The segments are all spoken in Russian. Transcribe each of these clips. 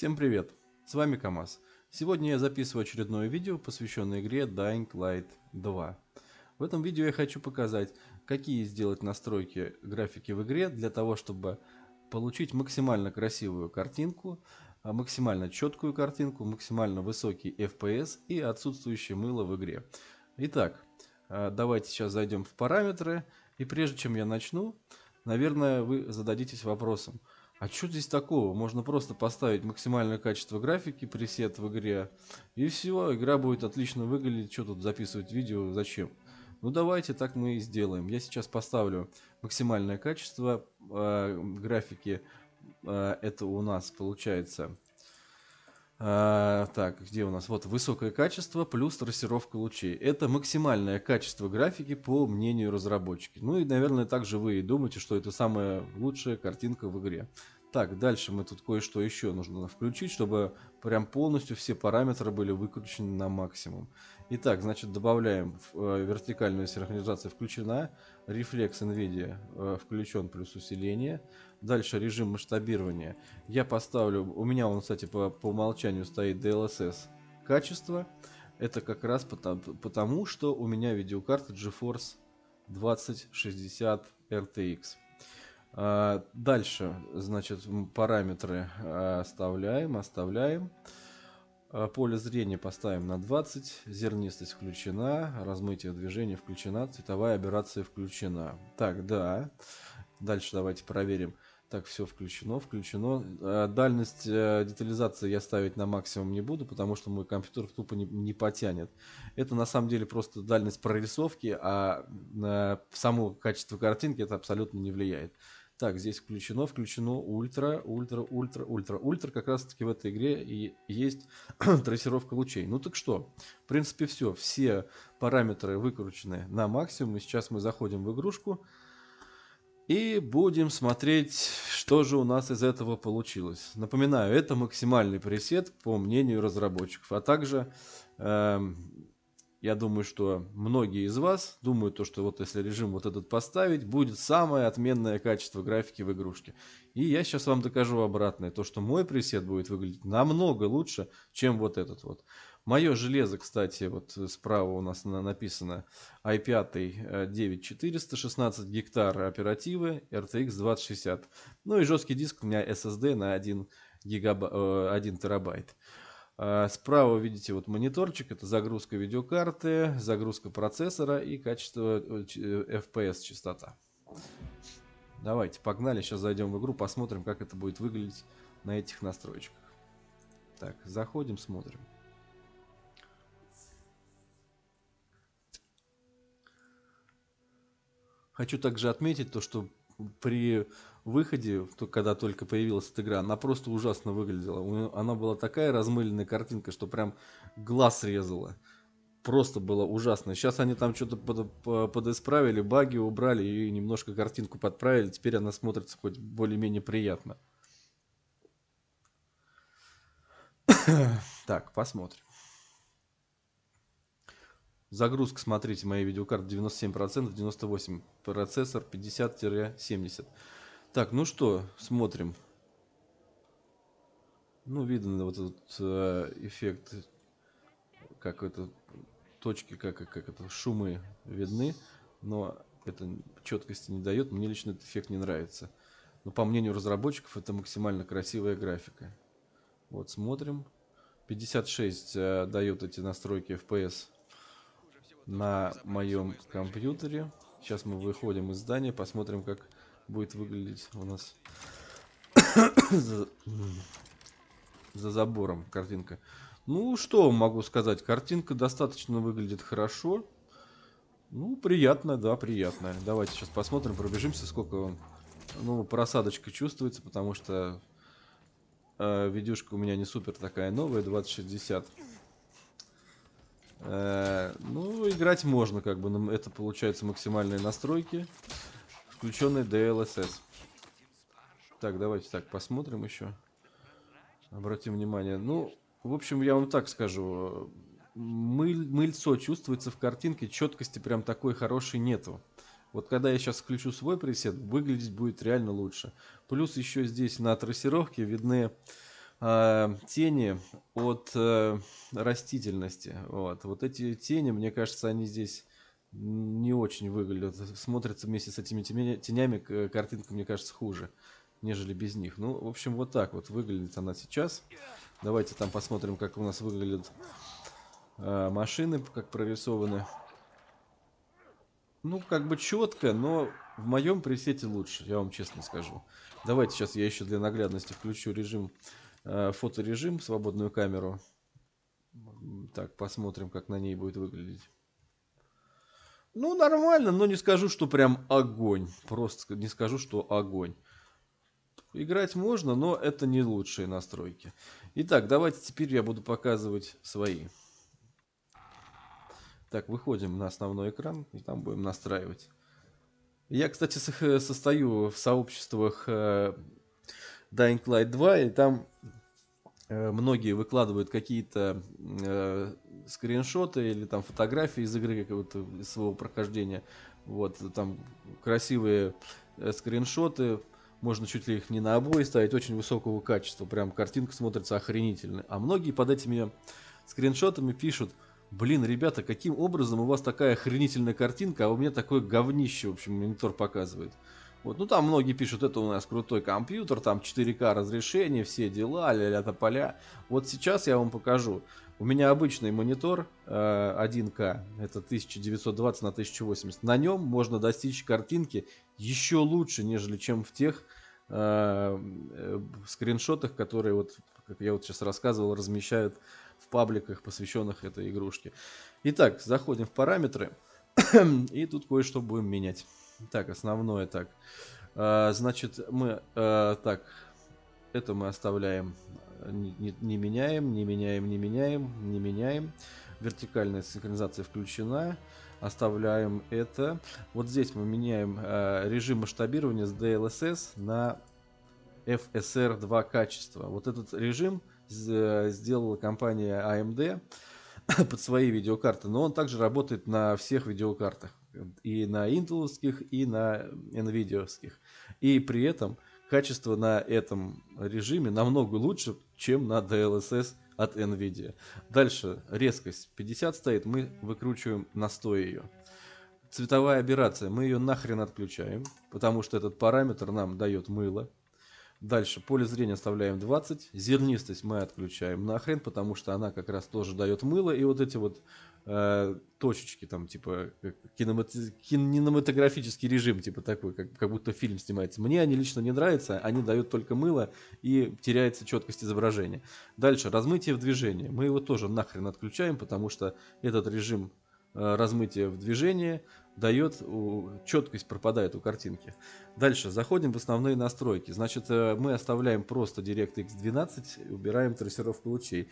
Всем привет! С вами КамАЗ. Сегодня я записываю очередное видео, посвященное игре Dying Light 2. В этом видео я хочу показать, какие сделать настройки графики в игре для того, чтобы получить максимально красивую картинку, максимально четкую картинку, максимально высокий FPS и отсутствующее мыло в игре. Итак, давайте сейчас зайдем в параметры. И прежде чем я начну, наверное, вы зададитесь вопросом: а что здесь такого? Можно просто поставить максимальное качество графики, пресет в игре, и все, игра будет отлично выглядеть. Что тут записывать видео, зачем? Ну давайте так мы и сделаем. Я сейчас поставлю максимальное качество графики. Это у нас получается... так, где у нас? Вот высокое качество плюс трассировка лучей. Это максимальное качество графики по мнению разработчиков. Ну и, наверное, также вы и думаете, что это самая лучшая картинка в игре. Так, дальше мы тут кое-что еще нужно включить, чтобы прям полностью все параметры были выкручены на максимум. Итак, значит, добавляем вертикальную синхронизацию включена, рефлекс NVIDIA включен плюс усиление. Дальше режим масштабирования. Я поставлю, у меня он, кстати, по умолчанию стоит DLSS качество. Это как раз потому, что у меня видеокарта GeForce 2060 RTX. Дальше, значит, параметры оставляем. Поле зрения поставим на 20, зернистость включена, размытие движения включена, цветовая аберрация включена. Так, да. Дальше давайте проверим. Так, все включено. Дальность детализации я ставить на максимум не буду, потому что мой компьютер тупо не потянет. Это на самом деле просто дальность прорисовки, а на само качество картинки это абсолютно не влияет. Так, здесь включено ультра. Ультра как раз таки в этой игре и есть трассировка лучей. Ну так что, в принципе все. Все параметры выкручены на максимум. И сейчас мы заходим в игрушку. И будем смотреть, что же у нас из этого получилось. Напоминаю, это максимальный пресет по мнению разработчиков. А также, я думаю, что многие из вас думают, что вот если режим вот этот поставить, будет самое отменное качество графики в игрушке. И я сейчас вам докажу обратное. То, что мой пресет будет выглядеть намного лучше, чем вот этот вот. Мое железо, кстати, вот справа у нас написано i5 9400, 16 гектар оперативы, RTX 2060. Ну и жесткий диск у меня SSD на 1 терабайт. Справа видите вот мониторчик, это загрузка видеокарты, загрузка процессора и качество FPS частота. Давайте, погнали, сейчас зайдем в игру, посмотрим, как это будет выглядеть на этих настройках. Так, заходим, смотрим. Хочу также отметить то, что при выходе, когда только появилась эта игра, она просто ужасно выглядела. Она была такая размыленная картинка, что прям глаз резала. Просто было ужасно. Сейчас они там что-то подисправили, баги убрали и немножко картинку подправили. Теперь она смотрится хоть более-менее приятно. Так, посмотрим. Загрузка, смотрите, моей видеокарты 97%, 98%, процессор 50-70%. Так, ну что, смотрим. Ну, видно вот этот эффект, как это, точки, как это, шумы видны, но это четкости не дает. Мне лично этот эффект не нравится. Но по мнению разработчиков, это максимально красивая графика. Вот, смотрим. 56 дает эти настройки FPS на моем компьютере. Сейчас мы выходим из здания, посмотрим, как будет выглядеть у нас за забором картинка. Ну, что могу сказать? Картинка достаточно выглядит хорошо. Ну, приятно, да, приятно. Давайте сейчас посмотрим, пробежимся, сколько он. Ну, просадочка чувствуется, потому что видюшка у меня не супер такая новая, 2060. Ну, играть можно, как бы. Это получается максимальные настройки. Включенный DLSS. Так, давайте так посмотрим еще. Обратим внимание. Ну, в общем, я вам так скажу. Мыльцо чувствуется в картинке, четкости прям такой хорошей нету. Вот когда я сейчас включу свой пресет, выглядеть будет реально лучше. Плюс еще здесь на трассировке видны тени от растительности. Вот эти тени, мне кажется, они здесь не очень выглядят. Смотрятся вместе с этими тенями, картинка, мне кажется, хуже, нежели без них. Ну, в общем, вот так вот выглядит она сейчас. Давайте там посмотрим, как у нас выглядят машины, как прорисованы. Ну, как бы четко, но в моем пресете лучше, я вам честно скажу. Давайте сейчас я еще для наглядности включу режим, фоторежим, свободную камеру. Так, посмотрим, как на ней будет выглядеть. Ну, нормально, но не скажу, что прям огонь. Просто не скажу, что огонь. Играть можно, но это не лучшие настройки. Итак, давайте теперь я буду показывать свои. Так, выходим на основной экран и там будем настраивать. Я, кстати, состою в сообществах Dying Light 2, и там многие выкладывают какие-то скриншоты или там фотографии из игры, какого-то из своего прохождения. Вот, там красивые скриншоты, можно чуть ли их не на обои ставить, очень высокого качества, прям картинка смотрится охренительно. А многие под этими скриншотами пишут: блин, ребята, каким образом у вас такая охренительная картинка, а у меня такое говнище, в общем, монитор показывает. Вот, ну там многие пишут, это у нас крутой компьютер, там 4К разрешение, все дела, ля-ля тополя. Вот сейчас я вам покажу. У меня обычный монитор 1К, это 1920 на 1080. На нем можно достичь картинки еще лучше, нежели чем в тех скриншотах, которые, вот, как я вот сейчас рассказывал, размещают в пабликах, посвященных этой игрушке. Итак, заходим в параметры, и тут кое-что будем менять. Так, основное так. Значит, мы так, это мы оставляем, не меняем, не меняем, не меняем, не меняем. Вертикальная синхронизация включена. Оставляем это. Вот здесь мы меняем режим масштабирования с DLSS на FSR2 качество. Вот этот режим сделала компания AMD под свои видеокарты, но он также работает на всех видеокартах. И на интеловских, и на nvidia-овских. И при этом качество на этом режиме намного лучше, чем на DLSS от NVIDIA. Дальше резкость 50 стоит, мы выкручиваем на 100 ее. Цветовая аберрация, мы ее нахрен отключаем, потому что этот параметр нам дает мыло. Дальше поле зрения оставляем 20. Зернистость мы отключаем нахрен, потому что она как раз тоже дает мыло. И вот эти вот точечки, там типа кинематографический режим, типа такой, как будто фильм снимается. Мне они лично не нравятся, они дают только мыло и теряется четкость изображения. Дальше размытие в движении. Мы его тоже нахрен отключаем, потому что этот режим размытия в движении дает, четкость пропадает у картинки. Дальше заходим в основные настройки. Значит, мы оставляем просто DirectX 12, убираем трассировку лучей.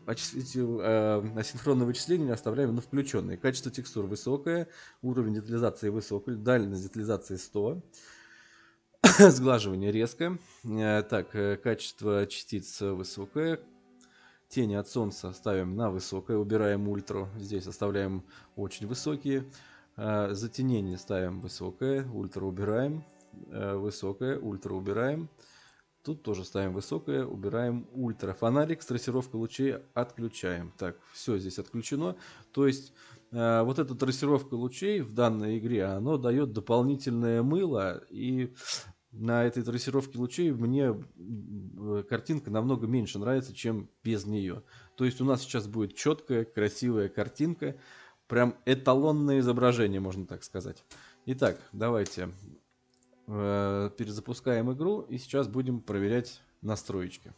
Асинхронное вычисление оставляем на включенные. Качество текстур высокое, уровень детализации высокий, дальность детализации 100, сглаживание резкое. Так, качество частиц высокое. Тени от солнца ставим на высокое, убираем ультру. Здесь оставляем очень высокие. Затенение ставим высокое, ультра убираем. Высокое, ультра убираем. Тут тоже ставим высокое, убираем ультра. Фонарик с трассировкой лучей отключаем. Так, все здесь отключено. То есть вот эта трассировка лучей в данной игре, оно дает дополнительное мыло, и на этой трассировке лучей мне картинка намного меньше нравится, чем без нее. То есть у нас сейчас будет четкая, красивая картинка, прям эталонное изображение, можно так сказать. Итак, давайте перезапускаем игру и сейчас будем проверять настроечки.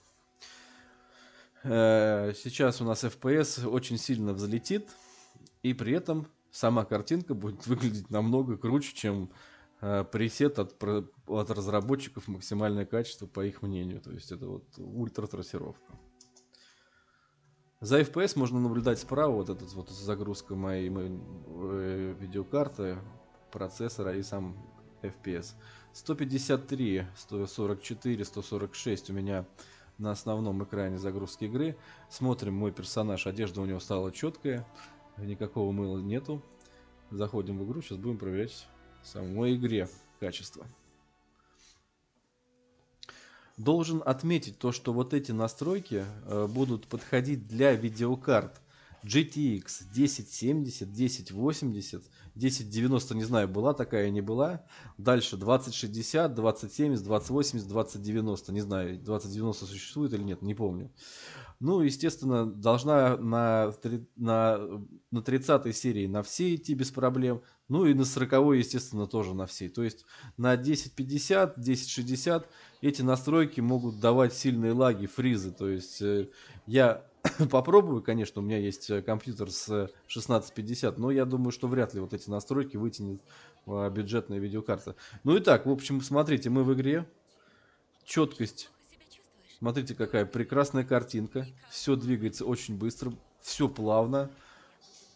Сейчас у нас FPS очень сильно взлетит, и при этом сама картинка будет выглядеть намного круче, чем пресет от разработчиков, максимальное качество по их мнению. То есть это вот ультра трассировка. За FPS можно наблюдать справа вот эта вот загрузка моей видеокарты, процессора и сам FPS. 153, 144, 146 у меня на основном экране загрузки игры. Смотрим, мой персонаж, одежда у него стала четкая, никакого мыла нету. Заходим в игру, сейчас будем проверять в самой игре качество. Должен отметить то, что вот эти настройки будут подходить для видеокарт GTX 1070, 1080, 1090, не знаю, была такая, не была. Дальше 2060, 2070, 2080, 2090, не знаю, 2090 существует или нет, не помню. Ну, естественно, должна на 30 серии на все идти без проблем. Ну и на 40, естественно, тоже на все. То есть на 1050, 1060 эти настройки могут давать сильные лаги, фризы. То есть я попробую, конечно, у меня есть компьютер с 1650, но я думаю, что вряд ли вот эти настройки вытянет бюджетная видеокарта. Ну и так, в общем, смотрите, мы в игре. Четкость. Смотрите, какая прекрасная картинка. Все двигается очень быстро, все плавно.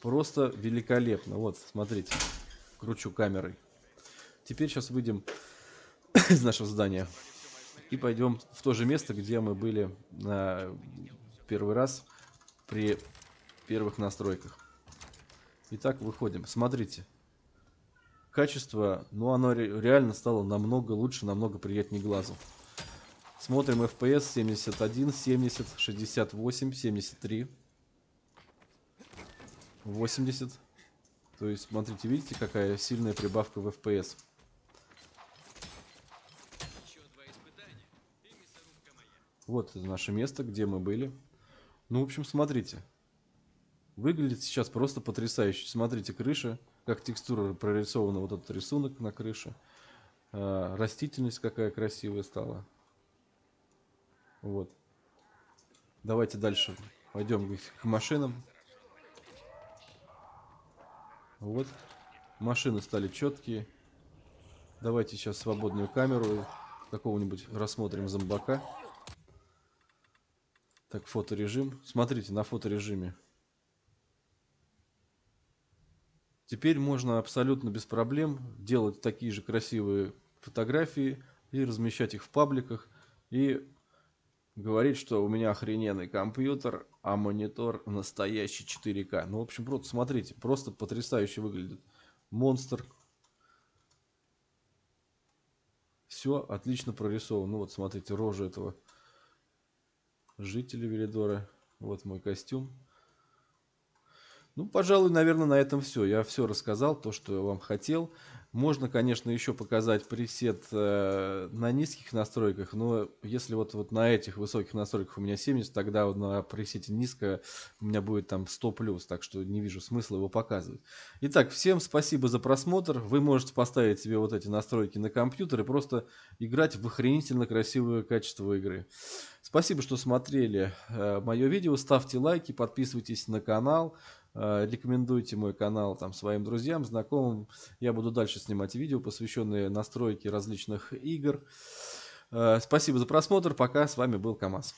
Просто великолепно. Вот, смотрите. Кручу камерой. Теперь сейчас выйдем из нашего здания и пойдем в то же место, где мы были первый раз при первых настройках. Итак, выходим. Смотрите. Качество, ну, оно реально стало намного лучше, намного приятнее глазу. Смотрим FPS 71, 70, 68, 73, 80. То есть, смотрите, видите, какая сильная прибавка в FPS. Вот это наше место, где мы были. Ну, в общем, смотрите. Выглядит сейчас просто потрясающе. Смотрите, крыша, как текстура прорисована, вот этот рисунок на крыше. Растительность какая красивая стала. Вот. Давайте дальше пойдем к машинам. Вот. Машины стали четкие. Давайте сейчас свободную камеру какого-нибудь рассмотрим зомбака. Так, фоторежим. Смотрите, на фоторежиме. Теперь можно абсолютно без проблем делать такие же красивые фотографии и размещать их в пабликах. И говорить, что у меня охрененный компьютер, а монитор настоящий 4К. Ну, в общем, просто смотрите, просто потрясающе выглядит. Монстр. Все отлично прорисовано. Ну вот, смотрите, рожа этого жителя Велидора. Вот мой костюм. Ну, пожалуй, наверное, на этом все. Я все рассказал, то, что я вам хотел. Можно, конечно, еще показать пресет на низких настройках, но если вот на этих высоких настройках у меня 70, тогда вот на пресете низко у меня будет там 100+, так что не вижу смысла его показывать. Итак, всем спасибо за просмотр. Вы можете поставить себе вот эти настройки на компьютер и просто играть в охренительно красивое качество игры. Спасибо, что смотрели мое видео. Ставьте лайки, подписывайтесь на канал. Рекомендуйте мой канал там своим друзьям, знакомым. Я буду дальше снимать видео, посвященные настройке различных игр. Спасибо за просмотр. Пока. С вами был КамАЗ.